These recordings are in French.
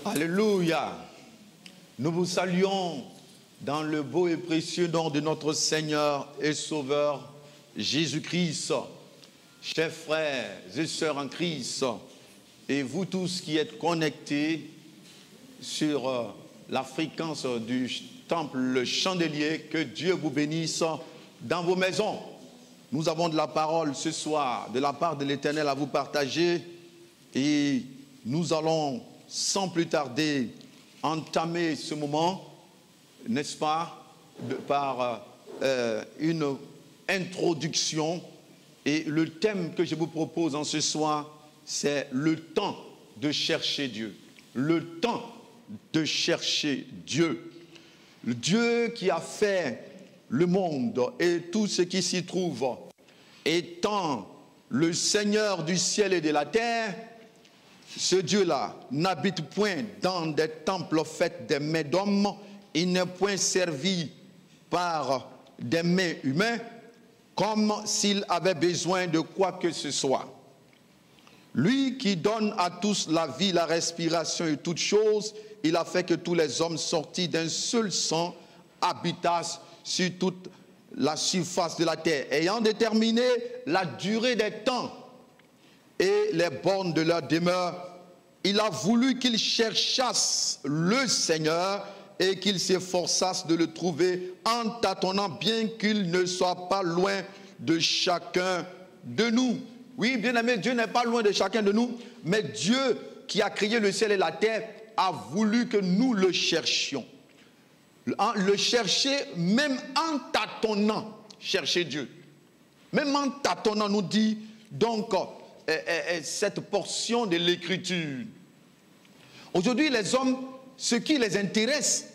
Alléluia. Nous vous saluons dans le beau et précieux nom de notre Seigneur et Sauveur Jésus-Christ. Chers frères et sœurs en Christ, et vous tous qui êtes connectés sur la fréquence du temple Le Chandelier, que Dieu vous bénisse dans vos maisons. Nous avons de la parole ce soir, de la part de l'Éternel à vous partager, et nous allons sans plus tarder entamer ce moment, n'est-ce pas, par une introduction. Et le thème que je vous propose en ce soir, c'est le temps de chercher Dieu. Le temps de chercher Dieu. Le Dieu qui a fait le monde et tout ce qui s'y trouve, étant le Seigneur du ciel et de la terre, ce Dieu-là n'habite point dans des temples faits des mains d'hommes, il n'est point servi par des mains humaines, comme s'il avait besoin de quoi que ce soit. Lui qui donne à tous la vie, la respiration et toutes choses, il a fait que tous les hommes sortis d'un seul sang habitassent sur toute la surface de la terre, ayant déterminé la durée des temps et les bornes de leur demeure. Il a voulu qu'ils cherchassent le Seigneur et qu'ils s'efforçassent de le trouver en tâtonnant, bien qu'il ne soit pas loin de chacun de nous. Oui, bien aimé, Dieu n'est pas loin de chacun de nous, mais Dieu qui a créé le ciel et la terre a voulu que nous le cherchions. Le chercher même en tâtonnant, chercher Dieu. Même en tâtonnant, nous dit donc cette portion de l'Écriture. Aujourd'hui, les hommes, ce qui les intéresse,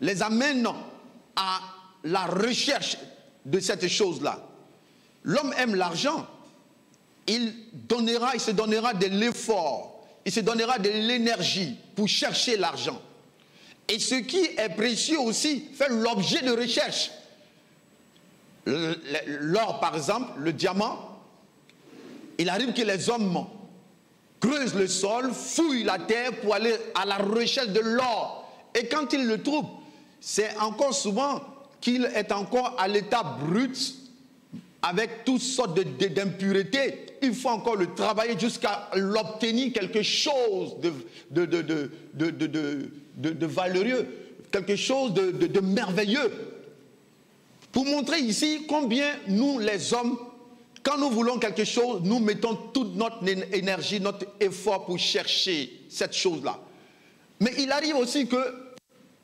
les amène à la recherche de cette chose-là. L'homme aime l'argent. Il se donnera de l'effort, il se donnera de l'énergie pour chercher l'argent. Et ce qui est précieux aussi fait l'objet de recherche. L'or, par exemple, le diamant, il arrive que les hommes creusent le sol, fouillent la terre pour aller à la recherche de l'or. Et quand ils le trouvent, c'est encore souvent qu'il est encore à l'état brut, avec toutes sortes d'impuretés. Il faut encore le travailler jusqu'à l'obtenir quelque chose de valeureux, quelque chose de merveilleux. Pour montrer ici combien nous, les hommes, quand nous voulons quelque chose, nous mettons toute notre énergie, notre effort pour chercher cette chose-là. Mais il arrive aussi que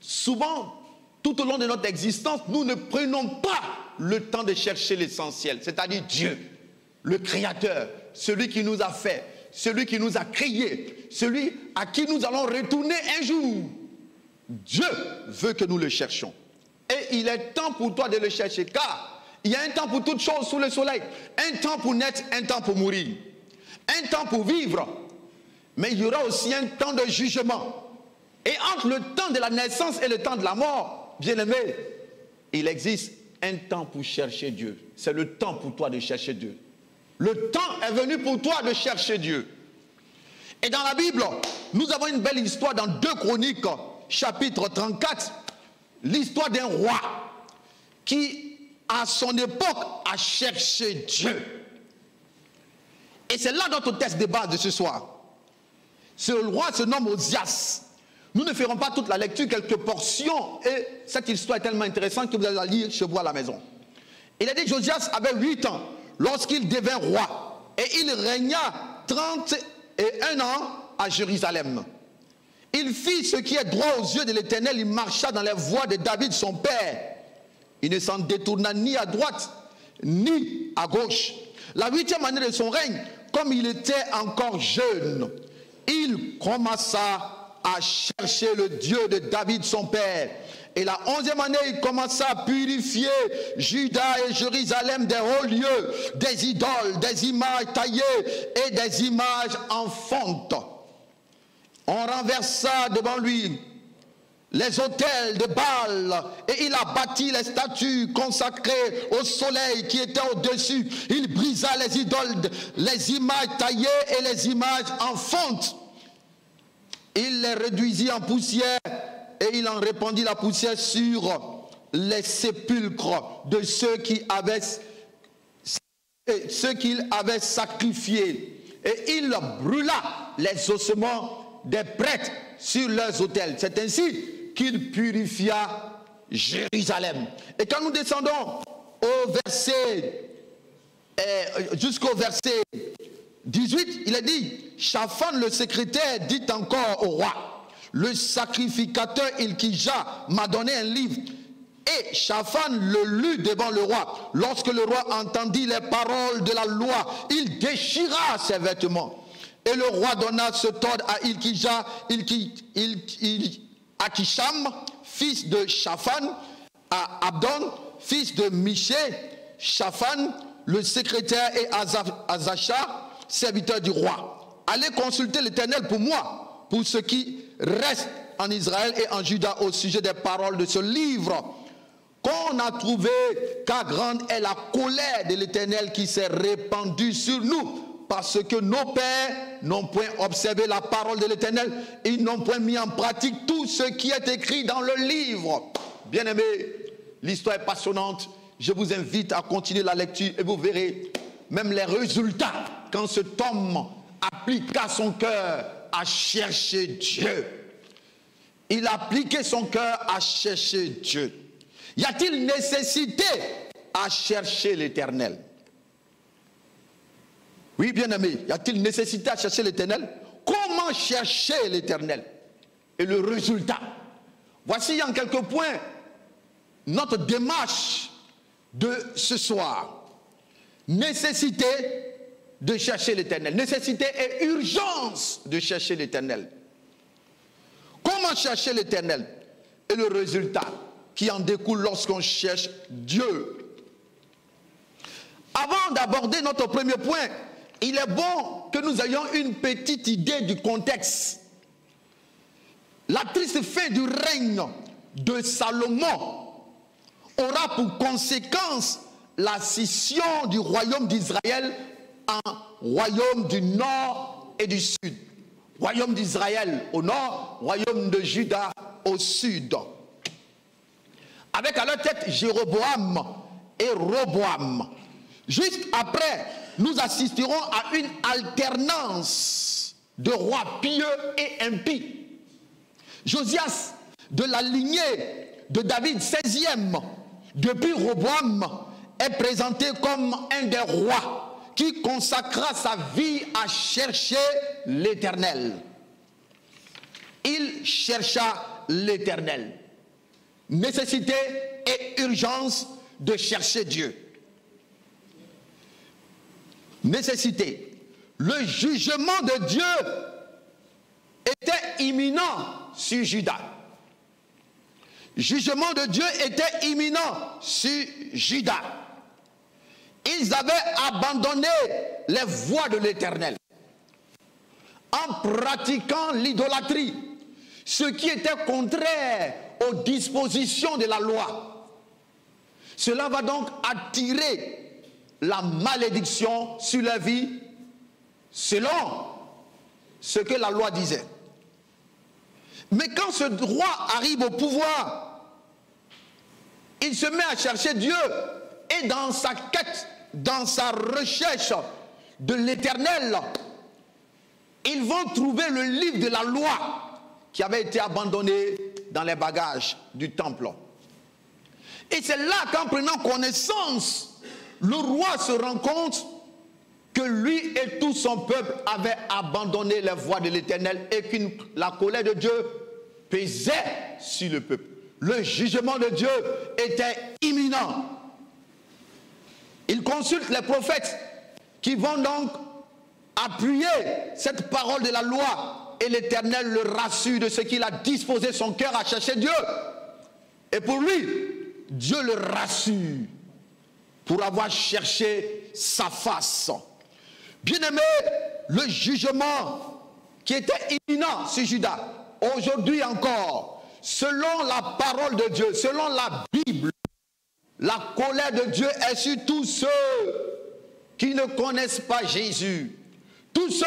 souvent, tout au long de notre existence, nous ne prenons pas le temps de chercher l'essentiel, c'est-à-dire Dieu, le Créateur, celui qui nous a fait, celui qui nous a créés, celui à qui nous allons retourner un jour. Dieu veut que nous le cherchions. Et il est temps pour toi de le chercher, car il y a un temps pour toutes choses sous le soleil. Un temps pour naître, un temps pour mourir. Un temps pour vivre. Mais il y aura aussi un temps de jugement. Et entre le temps de la naissance et le temps de la mort, bien aimé, il existe un temps pour chercher Dieu. C'est le temps pour toi de chercher Dieu. Le temps est venu pour toi de chercher Dieu. Et dans la Bible, nous avons une belle histoire dans 2 Chroniques, chapitre 34. L'histoire d'un roi qui, à son époque, a cherché Dieu. Et c'est là notre texte de base de ce soir. Ce roi se nomme Osias. Nous ne ferons pas toute la lecture, quelques portions, et cette histoire est tellement intéressante que vous allez la lire chez vous à la maison. Il a dit que Josias avait 8 ans lorsqu'il devint roi, et il régna 31 ans à Jérusalem. Il fit ce qui est droit aux yeux de l'Éternel, il marcha dans les voies de David son père. Il ne s'en détourna ni à droite, ni à gauche. La 8e année de son règne, comme il était encore jeune, il commença à chercher le Dieu de David son père. Et la 11e année, il commença à purifier Juda et Jérusalem des hauts lieux, des idoles, des images taillées et des images en fonte. On renversa devant lui les autels de Baal, et il a bâti les statues consacrées au soleil qui étaient au-dessus. Il brisa les idoles, les images taillées et les images en fonte. Il les réduisit en poussière et il en répandit la poussière sur les sépulcres de ceux qu'il avait sacrifiés. Et il brûla les ossements des prêtres sur leurs autels. C'est ainsi qu'il purifia Jérusalem. Et quand nous descendons au verset, jusqu'au verset 18, il est dit, Shaphan le secrétaire dit encore au roi, le sacrificateur Ilkija m'a donné un livre. Et Shaphan le lut devant le roi. Lorsque le roi entendit les paroles de la loi, il déchira ses vêtements. Et le roi donna ce ordre à Ilkija, Akisham, fils de Shaphan, à Abdon, fils de Miché, Shaphan, le secrétaire, et Azacha, serviteur du roi. Allez consulter l'Éternel pour moi, pour ce qui reste en Israël et en Juda au sujet des paroles de ce livre. Qu'on a trouvé, car grande est la colère de l'Éternel qui s'est répandue sur nous, parce que nos pères n'ont point observé la parole de l'Éternel, ils n'ont point mis en pratique tout ce qui est écrit dans le livre. Bien-aimés, l'histoire est passionnante. Je vous invite à continuer la lecture et vous verrez même les résultats quand cet homme appliqua son cœur à chercher Dieu. Il a appliqué son cœur à chercher Dieu. Y a-t-il nécessité à chercher l'Éternel? Oui, bien-aimé, y a-t-il nécessité à chercher l'Éternel? Comment chercher l'Éternel? Et le résultat. Voici en quelques points notre démarche de ce soir. Nécessité de chercher l'Éternel. Nécessité et urgence de chercher l'Éternel. Comment chercher l'Éternel? Et le résultat qui en découle lorsqu'on cherche Dieu. Avant d'aborder notre premier point, il est bon que nous ayons une petite idée du contexte. La triste fin du règne de Salomon aura pour conséquence la scission du royaume d'Israël en royaume du nord et du sud. Royaume d'Israël au nord, royaume de Juda au sud. Avec à leur tête Jéroboam et Roboam. Juste après, nous assisterons à une alternance de rois pieux et impies. Josias, de la lignée de David, 16e, depuis Roboam, est présenté comme un des rois qui consacra sa vie à chercher l'Éternel. Il chercha l'Éternel. Nécessité et urgence de chercher Dieu. Nécessité. Le jugement de Dieu était imminent sur Juda. Jugement de Dieu était imminent sur Juda. Ils avaient abandonné les voies de l'Éternel en pratiquant l'idolâtrie, ce qui était contraire aux dispositions de la loi. Cela va donc attirer la malédiction sur la vie selon ce que la loi disait. Mais quand ce roi arrive au pouvoir, il se met à chercher Dieu et dans sa quête, dans sa recherche de l'Éternel, ils vont trouver le livre de la loi qui avait été abandonné dans les bagages du temple. Et c'est là qu'en prenant connaissance, le roi se rend compte que lui et tout son peuple avaient abandonné les voies de l'Éternel et que la colère de Dieu pesait sur le peuple. Le jugement de Dieu était imminent. Il consulte les prophètes qui vont donc appuyer cette parole de la loi et l'Éternel le rassure de ce qu'il a disposé son cœur à chercher Dieu. Et pour lui, Dieu le rassure pour avoir cherché sa face. Bien-aimé, le jugement qui était imminent sur Juda, aujourd'hui encore, selon la parole de Dieu, selon la Bible, la colère de Dieu est sur tous ceux qui ne connaissent pas Jésus, tous ceux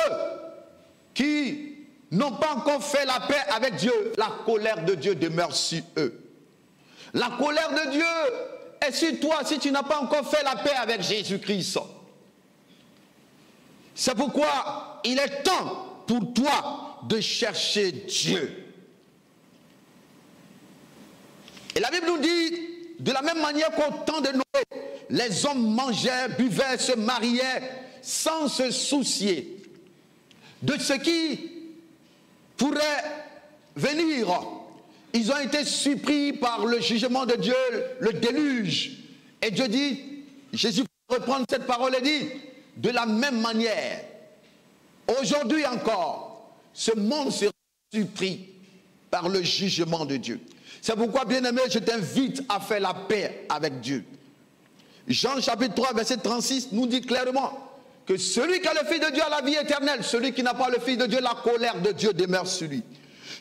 qui n'ont pas encore fait la paix avec Dieu, la colère de Dieu demeure sur eux. La colère de Dieu est sur toi si tu n'as pas encore fait la paix avec Jésus-Christ. C'est pourquoi il est temps pour toi de chercher Dieu. Et la Bible nous dit, de la même manière qu'au temps de Noé, les hommes mangeaient, buvaient, se mariaient sans se soucier de ce qui pourrait venir. Ils ont été surpris par le jugement de Dieu, le déluge. Et Dieu dit, Jésus reprend cette parole et dit, de la même manière, aujourd'hui encore, ce monde sera surpris par le jugement de Dieu. C'est pourquoi, bien-aimé, je t'invite à faire la paix avec Dieu. Jean chapitre 3, verset 36 nous dit clairement que celui qui a le Fils de Dieu a la vie éternelle. Celui qui n'a pas le Fils de Dieu, la colère de Dieu demeure sur lui.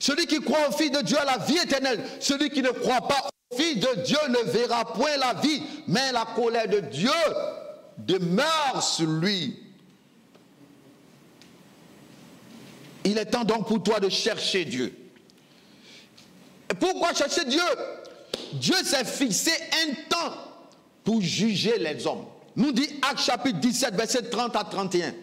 Celui qui croit au Fils de Dieu a la vie éternelle. Celui qui ne croit pas au Fils de Dieu ne verra point la vie, mais la colère de Dieu demeure sur lui. Il est temps donc pour toi de chercher Dieu. Et pourquoi chercher Dieu? Dieu s'est fixé un temps pour juger les hommes. Nous dit Actes chapitre 17, verset 30 à 31.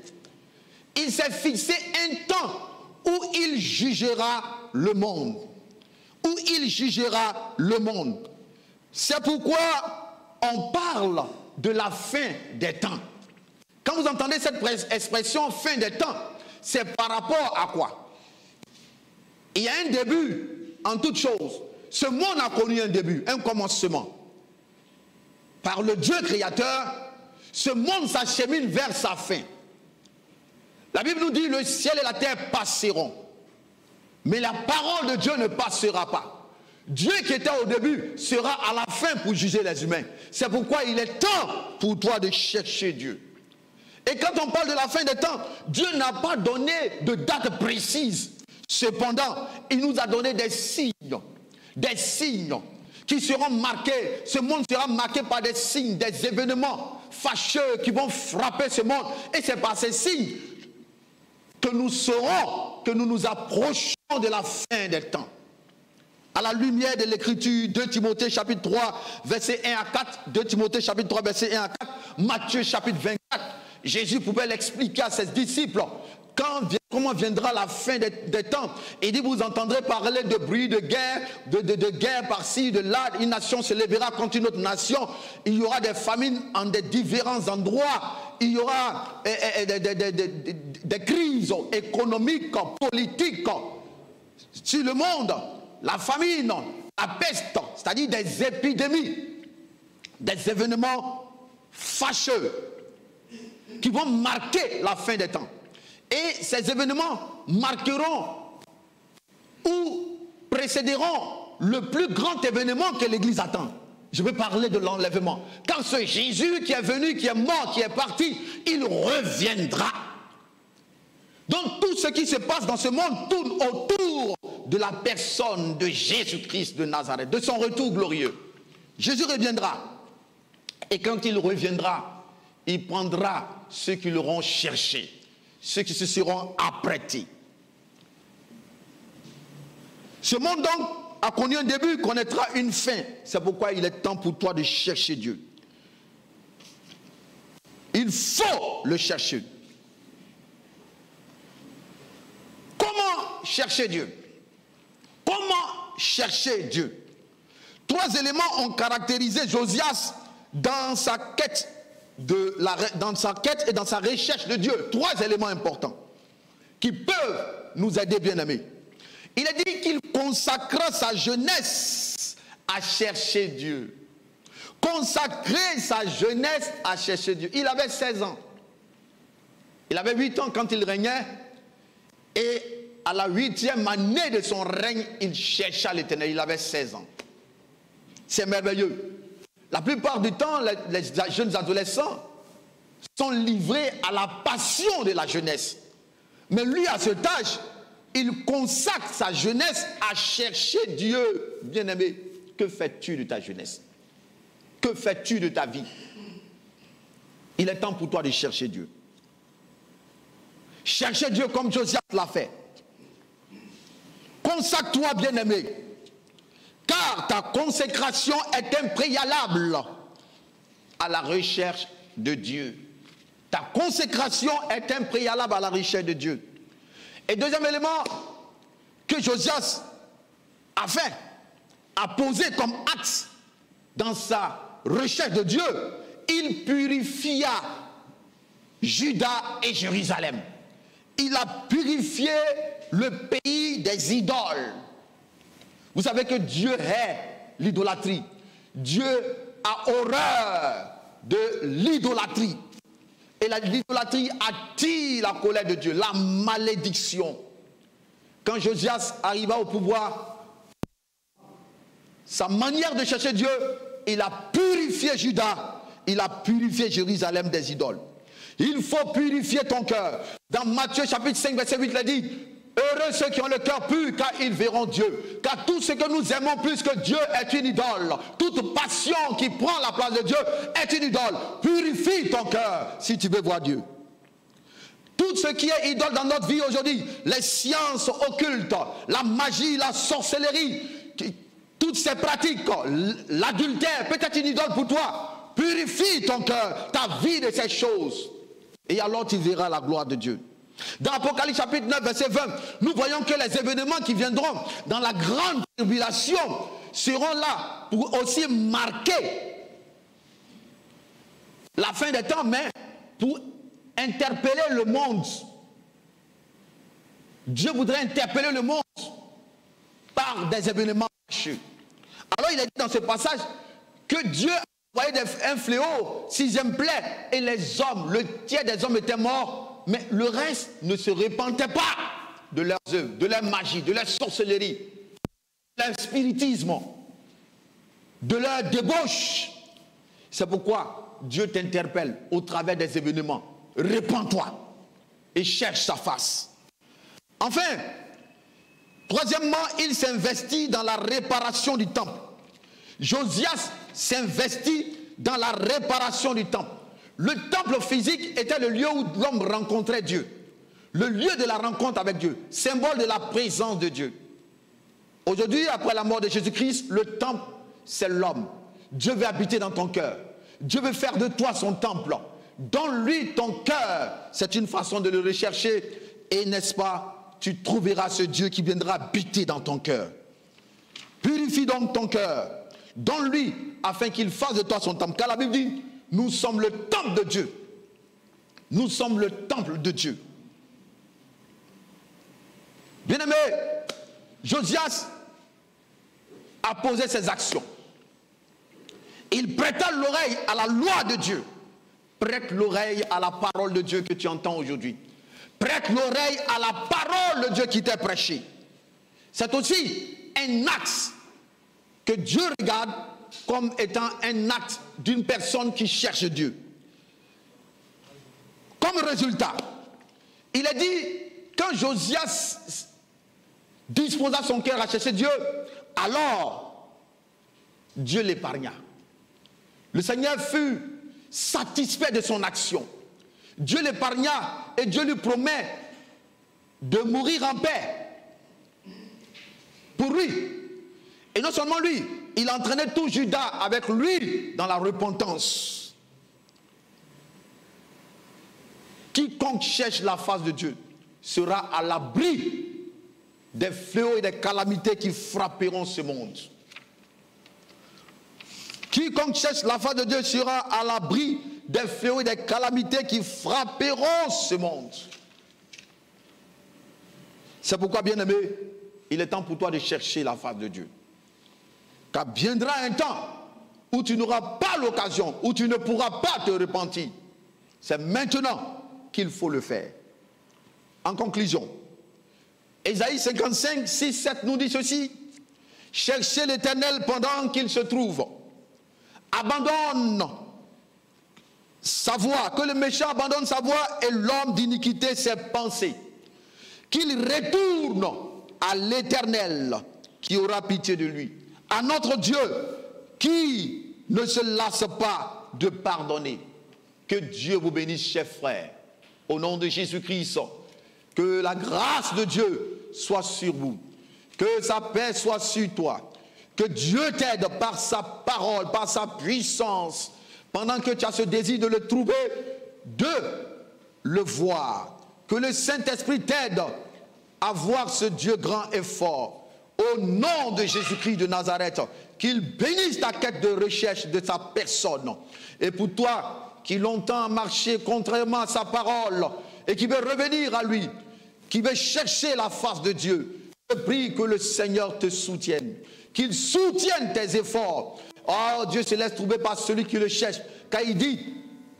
Il s'est fixé un temps où il jugera le monde. Où il jugera le monde. C'est pourquoi on parle de la fin des temps. Quand vous entendez cette expression fin des temps, c'est par rapport à quoi? Il y a un début en toute chose. Ce monde a connu un début, un commencement. Par le Dieu créateur, ce monde s'achemine vers sa fin. La Bible nous dit, le ciel et la terre passeront. Mais la parole de Dieu ne passera pas. Dieu qui était au début sera à la fin pour juger les humains. C'est pourquoi il est temps pour toi de chercher Dieu. Et quand on parle de la fin des temps, Dieu n'a pas donné de date précise. Cependant, il nous a donné des signes qui seront marqués. Ce monde sera marqué par des signes, des événements fâcheux qui vont frapper ce monde. Et c'est par ces signes que nous saurons que nous nous approchons de la fin des temps. À la lumière de l'écriture, 2 Timothée chapitre 3, verset 1 à 4, 2 Timothée chapitre 3, verset 1 à 4, Matthieu chapitre 24, Jésus pouvait l'expliquer à ses disciples. Comment viendra la fin des temps? Il dit, vous entendrez parler de bruit, de guerre, de guerre par-ci, de là. Une nation se lèvera contre une autre nation. Il y aura des famines en des différents endroits. Il y aura des crises économiques, politiques sur le monde. La famine, la peste, c'est-à-dire des épidémies, des événements fâcheux qui vont marquer la fin des temps. Et ces événements marqueront ou précéderont le plus grand événement que l'Église attend. Je veux parler de l'enlèvement. Quand ce Jésus qui est venu, qui est mort, qui est parti, il reviendra. Donc tout ce qui se passe dans ce monde tourne autour de la personne de Jésus-Christ de Nazareth, de son retour glorieux. Jésus reviendra. Et quand il reviendra, il prendra ceux qui l'auront cherché, ceux qui se seront apprêtés. Ce monde donc a connu un début, connaîtra une fin. C'est pourquoi il est temps pour toi de chercher Dieu. Il faut le chercher. Comment chercher Dieu? Comment chercher Dieu? 3 éléments ont caractérisé Josias dans sa quête et dans sa recherche de Dieu. 3 éléments importants qui peuvent nous aider, bien-aimés. Il a dit qu'il consacra sa jeunesse à chercher Dieu. Consacrer sa jeunesse à chercher Dieu. Il avait 16 ans. Il avait 8 ans quand il régnait. Et à la 8e année de son règne, il chercha l'Éternel. Il avait 16 ans. C'est merveilleux. La plupart du temps, les jeunes adolescents sont livrés à la passion de la jeunesse. Mais lui, à cet âge, il consacre sa jeunesse à chercher Dieu. Bien-aimé, que fais-tu de ta jeunesse? Que fais-tu de ta vie? Il est temps pour toi de chercher Dieu. Chercher Dieu comme Josias l'a fait. Consacre-toi, bien-aimé, car ta consécration est un préalable à la recherche de Dieu. Ta consécration est un préalable à la recherche de Dieu. Et deuxième élément que Josias a posé comme axe dans sa recherche de Dieu, il purifia Juda et Jérusalem. Il a purifié le pays des idoles. Vous savez que Dieu hait l'idolâtrie. Dieu a horreur de l'idolâtrie. Et l'idolâtrie attire la colère de Dieu, la malédiction. Quand Josias arriva au pouvoir, sa manière de chercher Dieu, il a purifié Juda, il a purifié Jérusalem des idoles. Il faut purifier ton cœur. Dans Matthieu chapitre 5, verset 8, il a dit: heureux ceux qui ont le cœur pur, car ils verront Dieu. Car tout ce que nous aimons plus que Dieu est une idole. Toute passion qui prend la place de Dieu est une idole. Purifie ton cœur si tu veux voir Dieu. Tout ce qui est idole dans notre vie aujourd'hui, les sciences occultes, la magie, la sorcellerie, toutes ces pratiques, l'adultère, peut-être une idole pour toi. Purifie ton cœur, ta vie de ces choses. Et alors tu verras la gloire de Dieu. Dans Apocalypse chapitre 9, verset 20, nous voyons que les événements qui viendront dans la grande tribulation seront là pour aussi marquer la fin des temps, mais pour interpeller le monde. Dieu voudrait interpeller le monde par des événements cachés. Alors il a dit dans ce passage que Dieu a envoyé un fléau, 6e plaie, et les hommes, le tiers des hommes étaient morts, mais le reste ne se repentait pas de leurs œuvres, de leur magie, de leur sorcellerie, de leur spiritisme, de leur débauche. C'est pourquoi Dieu t'interpelle au travers des événements. Répands-toi et cherche sa face. Enfin, troisièmement, il s'investit dans la réparation du temple. Josias s'investit dans la réparation du temple. Le temple physique était le lieu où l'homme rencontrait Dieu. Le lieu de la rencontre avec Dieu, symbole de la présence de Dieu. Aujourd'hui, après la mort de Jésus-Christ, le temple, c'est l'homme. Dieu veut habiter dans ton cœur. Dieu veut faire de toi son temple. Donne-lui ton cœur. C'est une façon de le rechercher. Et n'est-ce pas, tu trouveras ce Dieu qui viendra habiter dans ton cœur. Purifie donc ton cœur. Donne-lui afin qu'il fasse de toi son temple. Car la Bible dit, nous sommes le temple de Dieu. Nous sommes le temple de Dieu. Bien-aimé, Josias a posé ses actions. Il prêta l'oreille à la loi de Dieu. Prête l'oreille à la parole de Dieu que tu entends aujourd'hui. Prête l'oreille à la parole de Dieu qui t'est prêchée. C'est aussi un axe que Dieu regarde comme étant un acte d'une personne qui cherche Dieu. Comme résultat, il est dit, quand Josias disposa son cœur à chercher Dieu, alors Dieu l'épargna. Le Seigneur fut satisfait de son action. Dieu l'épargna et Dieu lui promet de mourir en paix pour lui. Et non seulement lui, il entraînait tout Juda avec lui dans la repentance. Quiconque cherche la face de Dieu sera à l'abri des fléaux et des calamités qui frapperont ce monde. Quiconque cherche la face de Dieu sera à l'abri des fléaux et des calamités qui frapperont ce monde. C'est pourquoi, bien-aimé, il est temps pour toi de chercher la face de Dieu. Car viendra un temps où tu n'auras pas l'occasion, où tu ne pourras pas te repentir. C'est maintenant qu'il faut le faire. En conclusion, Ésaïe 55, 6, 7 nous dit ceci. Cherchez l'Éternel pendant qu'il se trouve. Abandonne sa voie, que le méchant abandonne sa voie et l'homme d'iniquité ses pensées. Qu'il retourne à l'Éternel qui aura pitié de lui. À notre Dieu qui ne se lasse pas de pardonner. Que Dieu vous bénisse, chers frères. Au nom de Jésus-Christ, que la grâce de Dieu soit sur vous. Que sa paix soit sur toi. Que Dieu t'aide par sa parole, par sa puissance, pendant que tu as ce désir de le trouver, de le voir. Que le Saint-Esprit t'aide à voir ce Dieu grand et fort. Au nom de Jésus-Christ de Nazareth, qu'il bénisse ta quête de recherche de sa personne. Et pour toi qui longtemps a marché contrairement à sa parole et qui veut revenir à lui, qui veut chercher la face de Dieu, je prie que le Seigneur te soutienne, qu'il soutienne tes efforts. Oh, Dieu se laisse trouver par celui qui le cherche, car il dit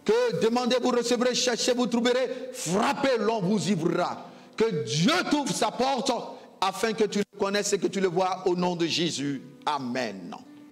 que demandez, vous recevrez, cherchez, vous trouverez, frappez, l'on vous ouvrira. Que Dieu t'ouvre sa porte afin que tu le connaisses et que tu le vois au nom de Jésus. Amen.